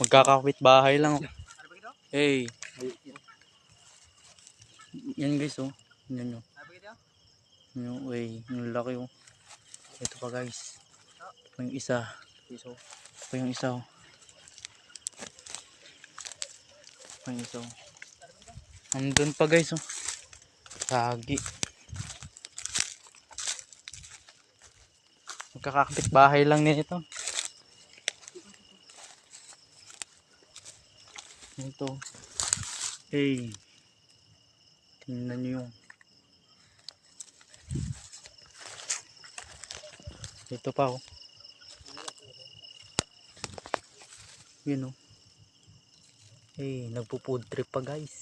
Magkakapit bahay lang. Hey. Yan guys oh. Yan oh. Yung way, yung laki oh. Ito pa guys. Ito pa yung isa. Ito pa yung isa oh. Ito pa yung isa oh. Andun pa guys oh. Lagi. Magkakapit bahay lang nito. Ito. Hey. Tingnan nyo yung. Ito pa oh. Yun oh. Hey, nagpo-food trip pa guys.